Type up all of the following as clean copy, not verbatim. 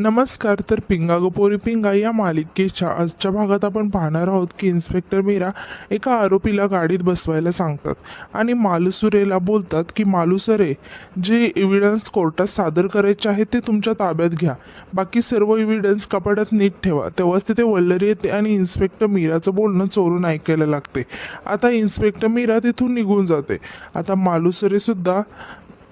नमस्कार. तर पिंगा गो पोरी पिंगा या मालिकेच्या आजच्या भागात आपण पाहणार आहोत की इन्स्पेक्टर मीरा एका आरोपीला गाडीत बसवायला सांगतात आणि मालुसरेला बोलतात की मालुसरे, जे एव्हिडन्स कोर्टात सादर करायचे आहे ते तुमच्या ताब्यात घ्या, बाकी सर्व एव्हिडन्स कपाटात नीट ठेवा. तेव्हाच तिथे वल्लरी येते आणि इन्स्पेक्टर मीराचं बोलणं चोरून ऐकायला लागते. आता इन्स्पेक्टर मीरा तिथून निघून जाते. आता मालुसरेसुद्धा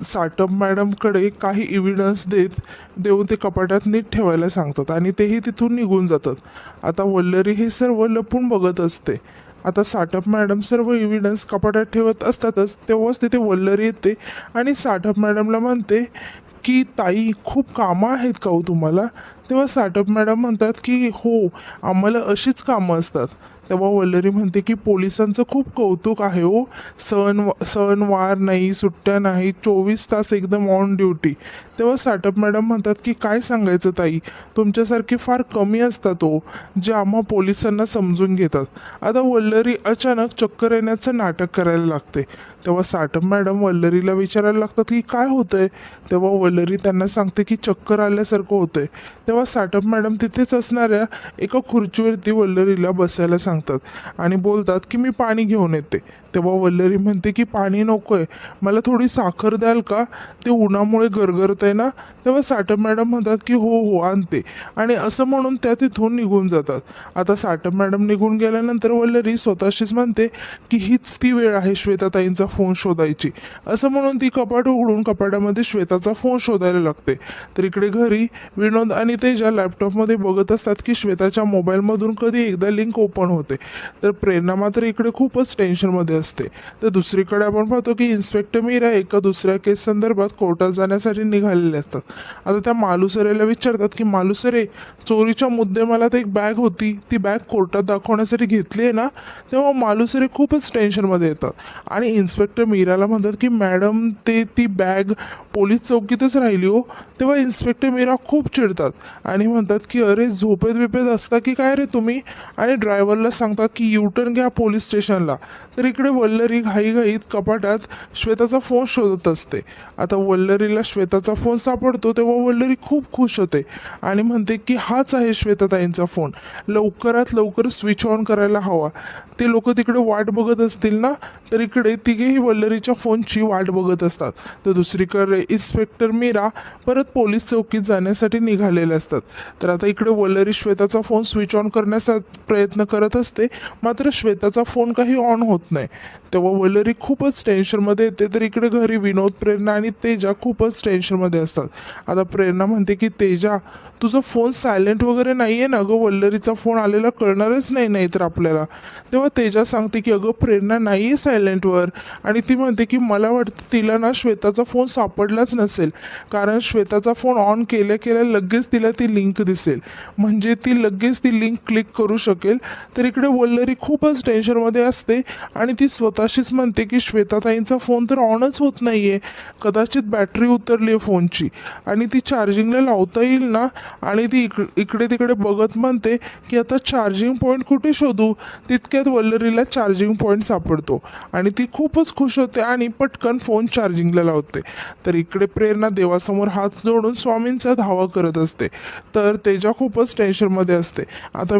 साटप मॅडमकडे काही एव्हिडन्स देऊन ते कपाटात नीट ठेवायला सांगतात आणि तेही तिथून निघून जातात. आता वल्लरी हे सर्व लपून बघत असते. आता साटप मॅडम सर्व एव्हिडन्स कपाटात ठेवत असतातच तेव्हाच तिथे वल्लरी येते आणि साटप मॅडमला म्हणते की ताई, खूप कामं आहेत का हो तुम्हाला? तेव्हा साटप मॅडम म्हणतात की हो, आम्हाला अशीच कामं असतात. तेव्हा वल्लरी म्हणते की पोलिसांचं खूप कौतुक आहे हो, सणवार नाही, सुट्ट्या नाही, 24 तास एकदम ऑन ड्युटी. तेव्हा साटप मॅडम म्हणतात की काय सांगायचं ताई, तुमच्यासारखे फार कमी असतात हो, जे आम्हा पोलिसांना समजून घेतात. आता वल्लरी अचानक चक्कर येण्याचं नाटक करायला लागते. तेव्हा साटप मॅडम वल्लरीला विचारायला लागतात की काय होतंय. तेव्हा वल्लरी त्यांना सांगते की चक्कर आल्यासारखं होतंय. तेव्हा साटप मॅडम तिथेच असणाऱ्या एका खुर्चीवरती वल्लरीला बसायला सांगतात आणि बोलतात की मी पाणी घेऊन येते. तेव्हा वल्लरी म्हणते की पाणी नको आहे, मला थोडी साखर द्याल का, ते उन्हामुळे गरगरत आहे ना. तेव्हा साटप मॅडम म्हणतात की हो हो आणते, आणि असं म्हणून त्या तिथून निघून जातात. आता साटप मॅडम निघून गेल्यानंतर वल्लरी स्वतःशीच म्हणते की हीच ती वेळ आहे श्वेताताईंचा फोन शोधायची. असं म्हणून ती कपाट उघडून कपाटामध्ये श्वेताचा फोन शोधायला लागते. तर इकडे घरी विनोद आणि तेजा लॅपटॉपमध्ये बघत असतात की श्वेताच्या मोबाईलमधून कधी एकदा लिंक ओपन होते. तर प्रेरणा मात्र इकडे खूपच टेन्शनमध्ये असते. तर दुसरीकडे आपण पाहतो की इन्स्पेक्टर मीरा एका दुसऱ्या केस संदर्भात कोर्टात जाण्यासाठी निघालेले असतात. आता त्या मालुसरेला विचारतात की मालुसरे, चोरीच्या मुद्देमालात एक बॅग होती, ती बॅग कोर्टात दाखवण्यासाठी घेतली आहे ना. तेव्हा मालुसरे खूपच टेन्शनमध्ये येतात आणि इन्स्पेक्टर मीराला म्हणतात की मॅडम, ती बॅग पोलीस चौकीतच राहिली हो. तेव्हा इन्स्पेक्टर मीरा खूप चिडतात आणि म्हणतात की अरे, झोपेत बिपेत असता की काय रे तुम्ही, आणि ड्रायव्हरला सांगतात की युटर्न घ्या पोलीस स्टेशनला. तर इकडे वल्लरी घाईघाईत कपाटात श्वेताचा फोन शोधत असते. आता वल्लरीला श्वेताचा फोन सापडतो तेव्हा वल्लरी खूप खुश होते आणि म्हणते की हाच आहे श्वेताताईंचा फोन, लवकरात लवकर स्विच ऑन करायला हवा. ते लोक तिकडे वाट बघत असतील ना. तर इकडे तिघेही वल्लरीच्या फोनची वाट बघत असतात. तर दुसरीकडे इन्स्पेक्टर मीरा परत पोलीस चौकीत जाण्यासाठी निघालेले असतात. तर आता इकडे वल्लरी श्वेताचा फोन स्विच ऑन करण्याचा प्रयत्न करत असते, मात्र श्वेताचा फोन काही ऑन होत नाही. तेव्हा वल्लरी खूपच टेन्शनमध्ये येते. तर इकडे घरी विनोद, प्रेरणा आणि तेजा खूपच टेन्शनमध्ये असतात. आता प्रेरणा म्हणते की तेजा, तुझा फोन सायलेंट वगैरे नाही आहे ना गं, वल्लरीचा फोन आलेला कळणारच नाही तर आपल्याला. तेव्हा तेजा सांगते की अगं प्रेरणा नाही आहे सायलेंटवर, आणि ती म्हणते की मला वाटतं तिला ना श्वेताचा फोन सापडलाच नसेल, कारण श्वेताचा फोन ऑन केल्या केल्या लगेच तिला ती लिंक दिसेल, म्हणजे ती लगेच ती लिंक क्लिक करू शकेल. तर इकडे वल्लरी खूपच टेन्शनमध्ये असते आणि ती स्वतःशीच म्हणते की श्वेताताईंचा फोन तर ऑनच होत नाही आहे, कदाचित बॅटरी उतरली आहे फोनची आणि ती चार्जिंगला लावता येईल ना. आणि ती इकडे तिकडे बघत म्हणते की आता चार्जिंग पॉईंट कुठे शोधू. तितक्यात वल्लरीला चार्जिंग पॉईंट सापडतो आणि ती खूपच खुश होते आणि पटकन फोन चार्जिंगला लावते. तर इकडे प्रेरणा देवासमोर हात जोडून स्वामींचा धावा करत असते. तर तेजा खूपच टेन्शनमध्ये असते. आता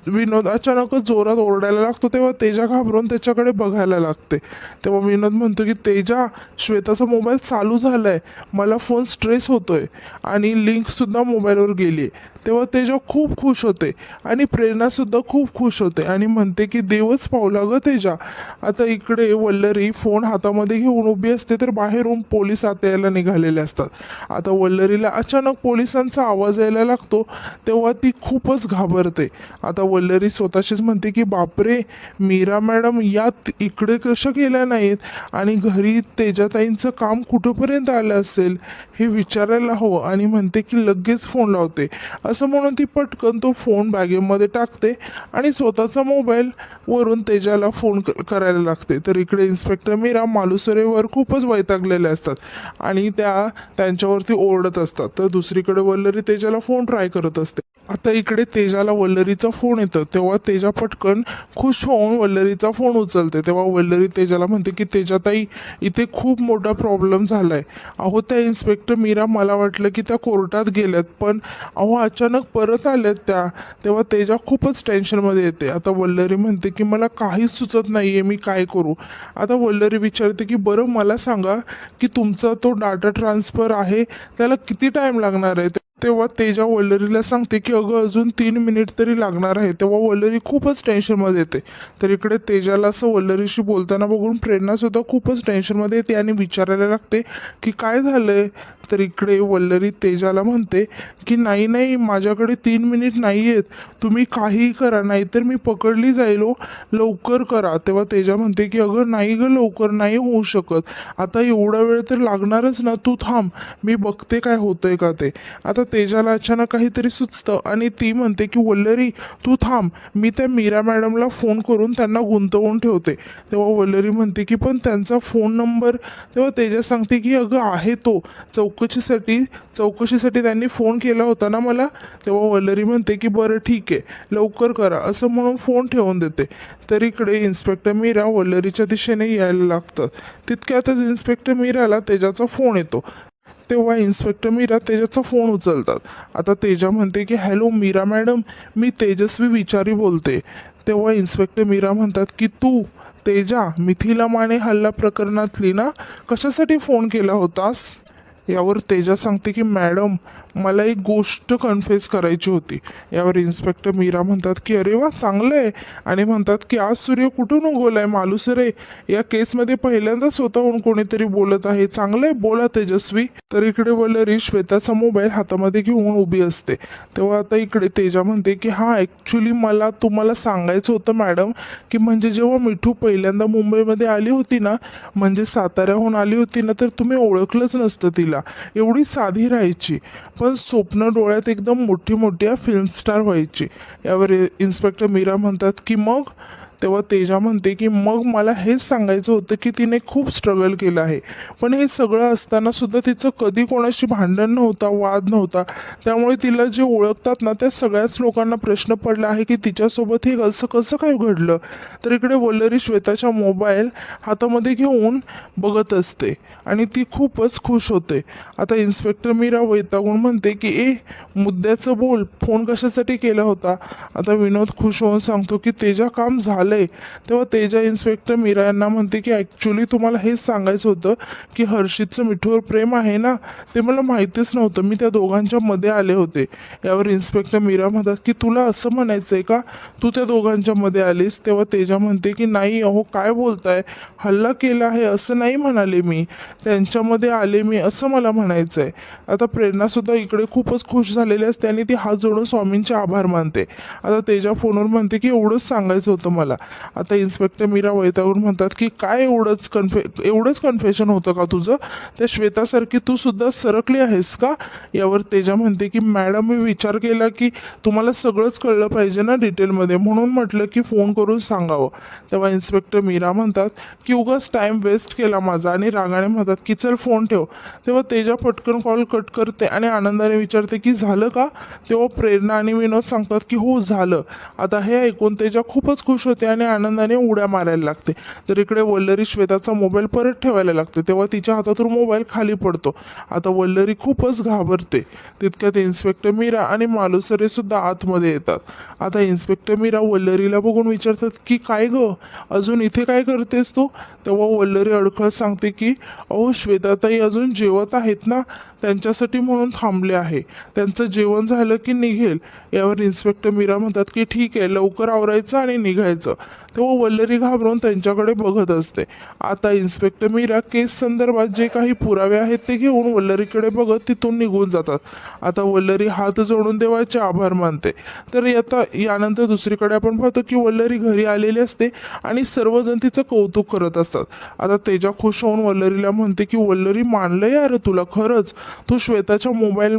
विनोद अचानकच जोरात ओरडायला लागतो. तेव्हा तेजा घाबरून त्याच्याकडे बघायला लागते. तेव्हा विनोद म्हणतो की तेजा, श्वेताचा मोबाईल चालू झाला आहे, मला फोन स्ट्रेस होतोय आणि लिंकसुद्धा मोबाईलवर गेली आहे. तेव्हा तेजा खूप खुश होते आणि प्रेरणासुद्धा खूप खुश होते आणि म्हणते की देवच पावला गं तेजा. आता इकडे वल्लरी फोन हातामध्ये घेऊन उभी असते, तर बाहेरून पोलीस आत यायला निघालेले असतात. आता वल्लरीला अचानक पोलिसांचा आवाज यायला लागतो तेव्हा ती खूपच घाबरते. आता वल्लरी स्वतःशीच म्हणते की बापरे, मीरा मॅडम यात इकडे कशा गेल्या नाहीत आणि घरी तेजाताईंचं काम कुठंपर्यंत आलं असेल हे विचारायला हवं, आणि म्हणते की लगेच फोन लावते. असं म्हणून ती पटकन तो फोन बॅगेमध्ये टाकते आणि स्वतःचा मोबाईल वरून तेजाला फोन करायला लागते. तर इकडे इन्स्पेक्टर मीरा मालुसरेवर खूपच वैतागलेले असतात आणि त्यांच्यावरती ओरडत असतात. तर दुसरीकडे वल्लरी तेजाला फोन ट्राय करत असते. आता इकडे तेजाला वल्लरीचा फोन येतो, तेव्हा तेजा पटकन खुश होऊन वल्लरीचा फोन उचलते. तेव्हा वल्लरी तेजाला म्हणते की तेजाताई, इथे खूप मोठा प्रॉब्लेम झाला आहे. अहो त्या इन्स्पेक्टर मीरा, मला वाटलं की त्या कोर्टात गेल्यात, पण अहो अचानक परत आल्यात त्या. तेव्हा तेजा खूपच टेन्शनमध्ये येते. आता वल्लरी म्हणते की मला काहीच सुचत नाही आहे, मी काय करू. आता वल्लरी विचारते की बरं मला सांगा की तुमचा तो डाटा ट्रान्सफर आहे त्याला किती टाईम लागणार आहे. तेव्हा तेजा वल्लरीला सांगते की अगं अजून 3 मिनिट तरी लागणार आहे. तेव्हा वल्लरी खूपच टेन्शनमध्ये येते. तर इकडे तेजाला असं वल्लरीशी बोलताना बघून प्रेरणासुद्धा खूपच टेन्शनमध्ये येते आणि विचारायला लागते की काय झालंय. तर इकडे वल्लरी तेजाला म्हणते की नाही नाही, माझ्याकडे 3 मिनिट नाही आहेत, तुम्ही काहीही करा नाहीतर मी पकडली जाईल हो, लवकर करा. तेव्हा तेजा म्हणते की अगं नाही गं, लवकर नाही होऊ शकत, आता एवढा वेळ तर लागणारच ना, तू थांब, मी बघते काय होतंय का ते. आता तेजाला अचानक काहीतरी सुचतं आणि ती म्हणते की वल्लरी तू थांब, मी त्या मीरा मॅडमला फोन करून त्यांना गुंतवून ठेवते. तेव्हा वल्लरी म्हणते की पण त्यांचा फोन नंबर. तेव्हा तेजा सांगते की अगं आहे तो, चौकशीसाठी त्यांनी फोन केला होता ना मला. तेव्हा वल्लरी म्हणते की बरं ठीक आहे, लवकर करा, असं म्हणून फोन ठेवून देते. तर इकडे इन्स्पेक्टर मीरा वल्लरीच्या दिशेने यायला लागतात. तितक्यातच इन्स्पेक्टर मीराला तेजाचा फोन येतो. तेव्हा इन्स्पेक्टर मीरा तेजाचा फोन उचलतात. आता तेजा म्हणते की हॅलो मीरा मॅडम, मी तेजस्वी विचारी बोलते. तेव्हा इन्स्पेक्टर मीरा म्हणतात की तू तेजा, मिथिला माने हल्ला प्रकरणातली ना, कशासाठी फोन केला होतास. यावर तेजा सांगते की मॅडम, मला एक गोष्ट कन्फेस करायची होती. यावर इन्स्पेक्टर मीरा म्हणतात की अरे वा, चांगलं आहे. आणि म्हणतात की आज सूर्य कुठून उगवलाय मालुसरे, या केसमध्ये पहिल्यांदा स्वतःहून कोणीतरी बोलत आहे, चांगलं आहे, बोला तेजस्वी. तर इकडे वल्लरी श्वेताचा मोबाईल हातामध्ये घेऊन उभी असते. तेव्हा आता इकडे तेजा म्हणते की हां, ॲक्च्युली मला तुम्हाला सांगायचं होतं मॅडम, की म्हणजे जेव्हा मिठू पहिल्यांदा मुंबईमध्ये आली होती ना, म्हणजे साताऱ्याहून आली होती ना, तर तुम्ही ओळखलंच नसतं तिला. एवढी साधी राहायची, पण स्वप्न डोळ्यात एकदम मोठी मोठी फिल्म स्टार व्हायची. यावर इन्स्पेक्टर मीरा म्हणतात की मग. तेव्हा तेजा म्हणते की मग मला हेच सांगायचं होतं की तिने खूप स्ट्रगल केलं आहे, पण हे सगळं असताना सुद्धा तिचं कधी कोणाशी भांडण नव्हता, वाद नव्हता. त्यामुळे तिला जे ओळखतात ना, त्या सगळ्याच लोकांना प्रश्न पडला आहे की तिच्यासोबत हे असं कसं काय घडलं. तर इकडे वल्लरी श्वेताच्या मोबाईल हातामध्ये घेऊन बघत असते आणि ती खूपच खुश होते. आता इन्स्पेक्टर मीरा वैतागून म्हणते की मुद्द्याचं बोल, फोन कशासाठी केला होता. आता विनोद खुश होऊन सांगतो की तेजा काम झालंय. तेव्हा तेजा इन्स्पेक्टर मीरा यांना म्हणते की ॲक्च्युली तुम्हाला हेच सांगायचं होतं की हर्षितचं मिठूवर प्रेम आहे ना, ते मला माहितीच नव्हतं, मी त्या दोघांच्या मध्ये आले होते. यावर इन्स्पेक्टर मीरा म्हणतात की तुला असं म्हणायचं आहे का, तू त्या दोघांच्या मध्ये आलीस. तेव्हा तेजा म्हणते की नाही अहो, काय बोलताय, हल्ला केला आहे असं नाही म्हणाले मी, त्यांच्यामध्ये आले मी असं मला म्हणायचं आहे. आता प्रेरणासुद्धा इकडे खूपच खुश झालेली असते आणि ती हात जोडून स्वामींचे आभार मानते. आता तेजा फोनवर म्हणते की एवढंच सांगायचं होतं मला. आता इन्स्पेक्टर मीरा वैतागून म्हणतात की काय एवढंच कन्फेशन होतं का तुझं, त्या श्वेतासारखी तू सुद्धा सरकली आहेस का. यावर तेजा म्हणते की मॅडम, मी विचार केला की तुम्हाला सगळंच कळलं पाहिजे ना डिटेलमध्ये, म्हणून म्हटलं की फोन करून सांगावं. तेव्हा इन्स्पेक्टर मीरा म्हणतात की उगाच टाईम वेस्ट केला माझा, आणि रागाने म्हणतात की चल फोन ठेव. तेव्हा तेजा पटकन कॉल कट करते आणि आनंदाने विचारते की झालं का. तेव्हा प्रेरणा आणि विनोद सांगतात की हो झालं. आता हे ऐकून तेजा खूपच खुश होते आणि आनंदाने उड्या मारायला लागते. तर इकडे वल्लरी श्वेताचा मोबाईल परत ठेवायला लागते. तेव्हा तिच्या हातातून मोबाईल खाली पडतो. आता वल्लरी खूपच घाबरते. तितक्यात इन्स्पेक्टर मीरा आणि मालुसरे सुद्धा आतमध्ये येतात. आता इन्स्पेक्टर मीरा वल्लरीला बघून विचारतात की काय गं, अजून इथे काय करतेस तू. तेव्हा वल्लरी अडखळत सांगते की अहो श्वेताताई अजून जेवत आहेत ना, त्यांच्यासाठी म्हणून थांबले आहे, त्यांचं जेवण झालं की निघेल. यावर इन्स्पेक्टर मीरा म्हणतात की ठीक आहे, लवकर आवरायचं आणि निघायचं. तेव्हा वल्लरी घाबरून त्यांच्याकडे बघत असते. आता इन्स्पेक्टर मीरा केस संदर्भात जे काही पुरावे आहेत ते घेऊन वल्लरीकडे बघत तिथून निघून जातात. आता वल्लरी हात जोडून देवाचे आभार मानते. तर आता यानंतर दुसरीकडे आपण पाहतो की वल्लरी घरी आलेली असते आणि सर्वजण तिचं कौतुक करत असतात. आता तेजा खुश होऊन वल्लरीला म्हणते की वल्लरी, मानलं यार तुला, खरंच तू श्वेताच्या मोबाईल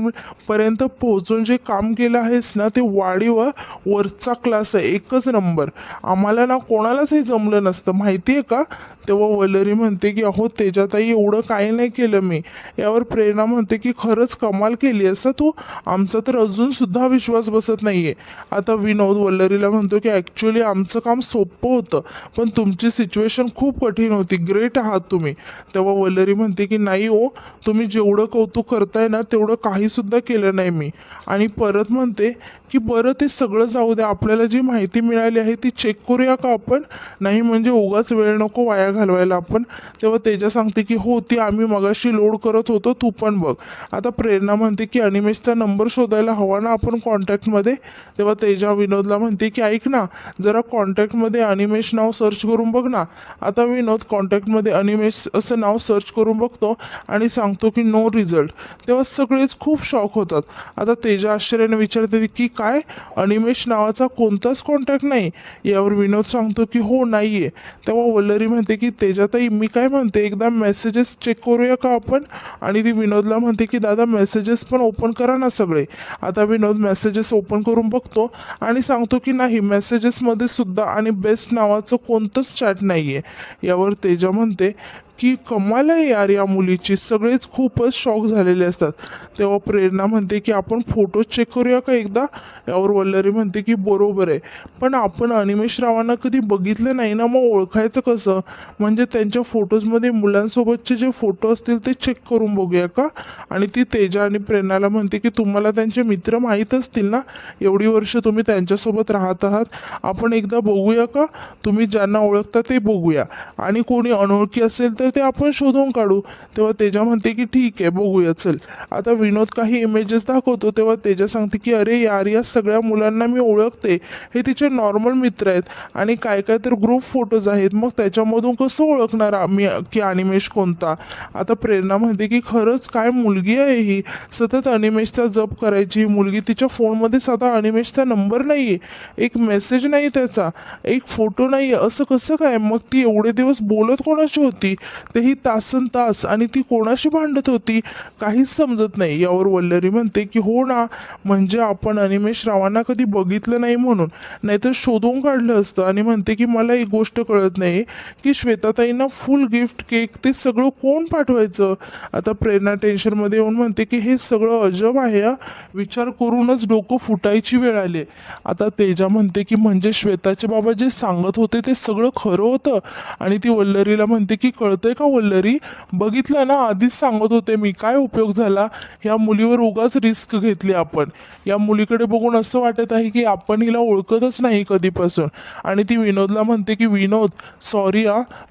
पर्यंत पोहोचून जे काम केलं आहेस ना, ते वाढीव वरचा क्लास आहे, एकच नंबर. आम्हाला ना कोणालाच हे जमलं नसतं माहिती आहे का. तेव्हा वल्लरी म्हणते की अहो तेजाताई एवढं काही नाही केलं मी. यावर प्रेरणा म्हणते की खरंच कमाल केली असं तू, आमचा तर अजून सुद्धा विश्वास बसत नाहीये. आता विनोद वल्लरीला म्हणतो की ॲक्च्युली आमचं काम सोपं होतं, पण तुमची सिच्युएशन खूप कठीण होती, ग्रेट आहात तुम्ही. तेव्हा वल्लरी म्हणते की नाही हो, तुम्ही जेवढं कौतुक करताय ना तेवढं काहीसुद्धा केलं नाही मी. आणि परत म्हणते की बरं ते सगळं जाऊ द्या, आपल्याला जी माहिती मिळाली आहे ती चेक करूया का आपण, नाही म्हणजे उगाच वेळ नको वाया घालवायला आपण. तेव्हा तेजा सांगते की हो ती आम्ही मगाशी लोड करत होतो, तू पण बघ. आता प्रेरणा म्हणते की अनिमेशचा नंबर शोधायला हवा ना आपण कॉन्टॅक्टमध्ये. तेव्हा तेजा विनोदला म्हणते की ऐक ना, जरा कॉन्टॅक्टमध्ये अनिमेश नाव सर्च करून बघ ना. आता विनोद कॉन्टॅक्टमध्ये अनिमेश असं नाव सर्च करून बघतो आणि सांगतो की नो रिझल्ट. तेव्हा सगळेच खूप शॉक होतात. आता तेजा आश्चर्याने विचारते की काय, अनिमेश नावाचा कोणताच कॉन्टॅक्ट नाही? यावर विनोद सांगतो की हो नाही आहे. तेव्हा वल्लरी म्हणते की तेजाताई मी काय म्हणते, एकदा मेसेजेस चेक करूया का आपण? आणि ती विनोदला म्हणते की दादा मेसेजेस पण ओपन करा ना सगळे. आता विनोद मेसेजेस ओपन करून बघतो आणि सांगतो की नाही, मेसेजेसमध्ये सुद्धा आणि बेस्ट नावाचं कोणतंच चॅट नाही आहे. यावर तेजा म्हणते की कमाल आहे यार या मुलीची, सगळेच खूपच शॉक झालेले असतात. तेव्हा प्रेरणा म्हणते की आपण फोटो चेक करूया का एकदा? यावर वल्लरी म्हणते की बरोबर आहे, पण आपण अनिमेश रावांना कधी बघितलं नाही ना, मग ओळखायचं कसं? म्हणजे त्यांच्या फोटोजमध्ये मुलांसोबतचे जे फोटो असतील ते चेक करून बघूया का? आणि ती तेजा आणि प्रेरणाला म्हणते की तुम्हाला त्यांचे मित्र माहीत असतील ना, एवढी वर्ष तुम्ही त्यांच्यासोबत राहत आहात, आपण एकदा बघूया का? तुम्ही ज्यांना ओळखता ते बघूया, आणि कोणी अनोळखी असेल तर ते आपण शोधून काढू. तेव्हा तेजा म्हणते की ठीक आहे बघूया चल. आता विनोद काही इमेजेस दाखवतो तेव्हा तेजा सांगते की अरे यार, या सगळ्या मुलांना मी ओळखते, हे तिचे नॉर्मल मित्र आहेत आणि काय काय तर ग्रुप फोटोज आहेत, मग त्याच्यामधून कसं ओळखणार मी की अनिमेश कोणता? आता प्रेरणा म्हणते की खरंच काय मुलगी आहे ही, सतत अनिमेशचा जप करायची ही मुलगी. तिच्या फोनमध्ये साधा अनिमेशचा नंबर नाही आहे, एक मेसेज नाही त्याचा, एक फोटो नाही आहे, असं कसं काय? मग ती एवढे दिवस बोलत कोणाशी होती, तेही तासन तास, आणि ती कोणाशी भांडत होती, काहीच समजत नाही. यावर वल्लरी म्हणते की हो ना, म्हणजे आपण अनिमेश रावांना कधी बघितलं नाही म्हणून, नाहीतर शोधून काढलं असतं. आणि म्हणते की मला एक गोष्ट कळत नाही की श्वेताताईंना फुल गिफ्ट केक ते सगळं कोण पाठवायचं? आता प्रेरणा टेन्शनमध्ये येऊन म्हणते की हे सगळं अजब आहे हा, विचार करूनच डोकं फुटायची वेळ आली. आता तेजा म्हणते की म्हणजे श्वेताचे बाबा जे सांगत होते ते सगळं खरं होतं? आणि ती वल्लरीला म्हणते की कळतंय का वल्लरी, बघितलं ना, आधीच सांगत होते मी, काय उपयोग झाला? या मुलीवर उगाच रिस्क घेतली आपण. या मुलीकडे बघून असं वाटत आहे की आपण हिला ओळखतच नाही कधीपासून. आणि ती विनोदला म्हणते की विनोद सॉरी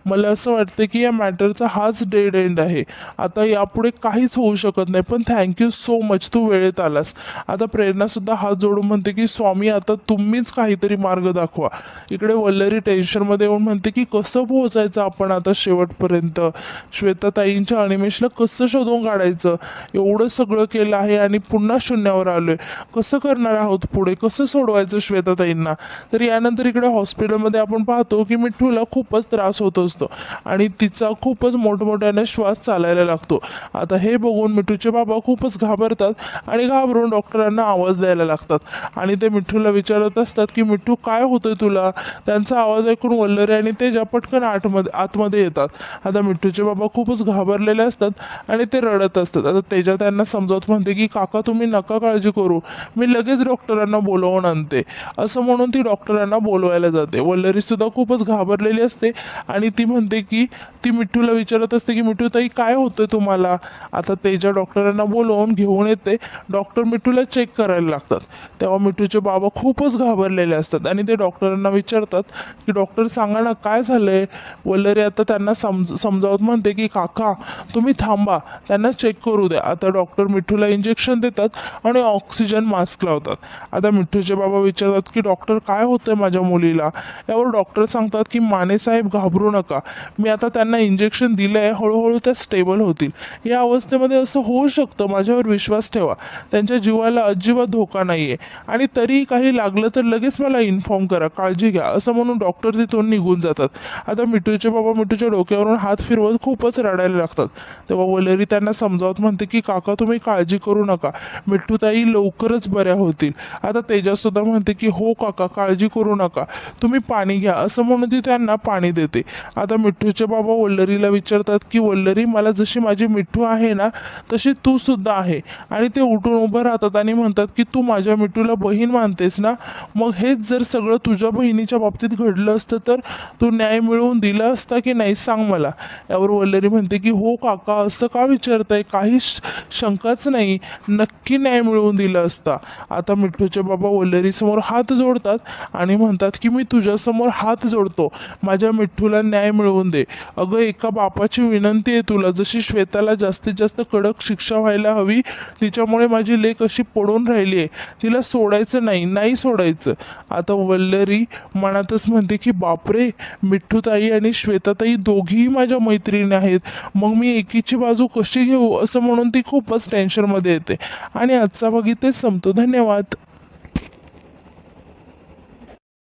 मला असं वाटतं की या मॅटरचा हाच डेड एंड आहे, आता यापुढे काहीच होऊ शकत नाही, पण थँक्यू सो मच, तू वेळेत आलास. आता प्रेरणासुद्धा हात जोडून म्हणते की स्वामी आता तुम्हीच काहीतरी मार्ग दाखवा. इकडे वल्लरी टेन्शनमध्ये येऊन म्हणते की कसं पोहोचायचं आपण आता शेवटपर्यंत, श्वेताताईंच्या अनिमेशला कसं शोधून काढायचं? एवढं सगळं केलं आहे आणि पुन्हा शून्यावर आलोय, कसं करणार आहोत पुढे, कसं सोडवायचं श्वेताताईंना? तर यानंतर इकडे हॉस्पिटलमध्ये आपण पाहतो की मिठ्ठूला खूपच त्रास होत असतो आणि तिचा खूपच मोठमोठ्याने श्वास चालायला लागतो. आता हे बघून मिठूचे बाबा खूपच घाबरतात आणि घाबरून डॉक्टरांना आवाज द्यायला लागतात आणि ते मिठूला विचारत असतात की मिठू काय होतंय तुला? त्यांचा आवाज ऐकून वल्लरी आणि तेजा पटकन आतमध्ये येतात. आता मिठूचे बाबा खूपच घाबरलेले असतात आणि ते रडत असतात. आता तेजा त्यांना समजावत म्हणते की काका तुम्ही नका काळजी करू, मी लगेच डॉक्टरांना बोलवून आणते. असं म्हणून ती डॉक्टरांना बोलवायला जाते. वल्लरी सुद्धा खूपच घाबरलेली असते आणि ती म्हणते की ती मिठूला विचारत असते की मिठू ताई काय होतंय तुम्हाला? आता तेजा डॉक्टरांना बोलवून घेऊन येते. डॉक्टर मिठूला चेक करायला लागतात. तेव्हा मिठूचे बाबा खूपच घाबरलेले असतात आणि ते डॉक्टरांना विचारतात की डॉक्टर सांगा ना काय झालंय? वल्लरी आता त्यांना समजावत म्हणते की काका तुम्ही थांबा, त्यांना चेक करू द्या. आता डॉक्टर मिठूला इंजेक्शन देतात आणि ऑक्सिजन मास्क लावतात. आता मिठूचे बाबा विचारतात की डॉक्टर काय होतंय माझ्या मुलीला? यावर डॉक्टर सांगतात की माने साहेब घाबरू नका, मी आता त्यांना इंजेक्शन दिलं आहे, हळूहळू त्या स्टेबल होतील. या अवस्थेमध्ये असं होऊ शकतं, माझ्यावर विश्वास ठेवा, त्यांच्या जीवाला अजिबात धोका नाही आहे, आणि तरीही काही लागलं तर लगेच मला इन्फॉर्म करा, काळजी घ्या, असं म्हणून डॉक्टर तिथून निघून जातात. आता मिठूचे बाबा मिठूच्या डोक्यावरून हात फिरवत खूपच रडायला लागतात. तेव्हा वल्लरी त्यांना समजावत म्हणते की काका तुम्ही काळजी करू नका, मिठ्ठूताई लवकरच बऱ्या होतील. आता तेजससुद्धा म्हणते की हो काका काळजी करू नका, तुम्ही पाणी घ्या, असं म्हणून ती त्यांना पाणी देते. आता मिठ्ठूचे बाबा वल्लरीला विचारतात की वल्लरी मला जशी माझी मिठ्ठू आहे ना तशी तू सुद्धा आहे. आणि ते उठून उभं राहतात आणि म्हणतात की तू माझ्या मिठ्ठूला बहीण मानतेस ना, मग हेच जर सगळं तुझ्या बहिणीच्या बाबतीत घडलं असतं तर तू न्याय मिळवून दिला असता की नाही सांग मला. यावर वल्लरी म्हणते की हो काका असं का विचारताय, काही शंकाच नाही, नक्की न्याय मिळवून दिला असता. आता मिठ्ठूचे बाबा वल्लरीसमोर हात जोडतात आणि म्हणतात की मी तुझ्यासमोर हात जोडतो, माझ्या मिठ्ठूला न्याय मिळवून दे. अगं एका बापाची विनंती आहे तुला, जशी श्वेताला जास्तीत जास्त कडक शिक्षा व्हायला हवी, तिच्यामुळे माझी लेक अशी पडून राहिली आहे, तिला सोडायचं नाही, नाही सोडायचं. आता वल्लरी मनातच म्हणते की बापरे, मिठ्ठूताई आणि श्वेताताई दोघीही माझ्या मैत्रिणी आहेत, मग मी एकीची बाजू कशी घेऊ, असं म्हणून ती खूपच टेन्शनमध्ये येते. आणि आजचा भाग इथेच संपतो. धन्यवाद.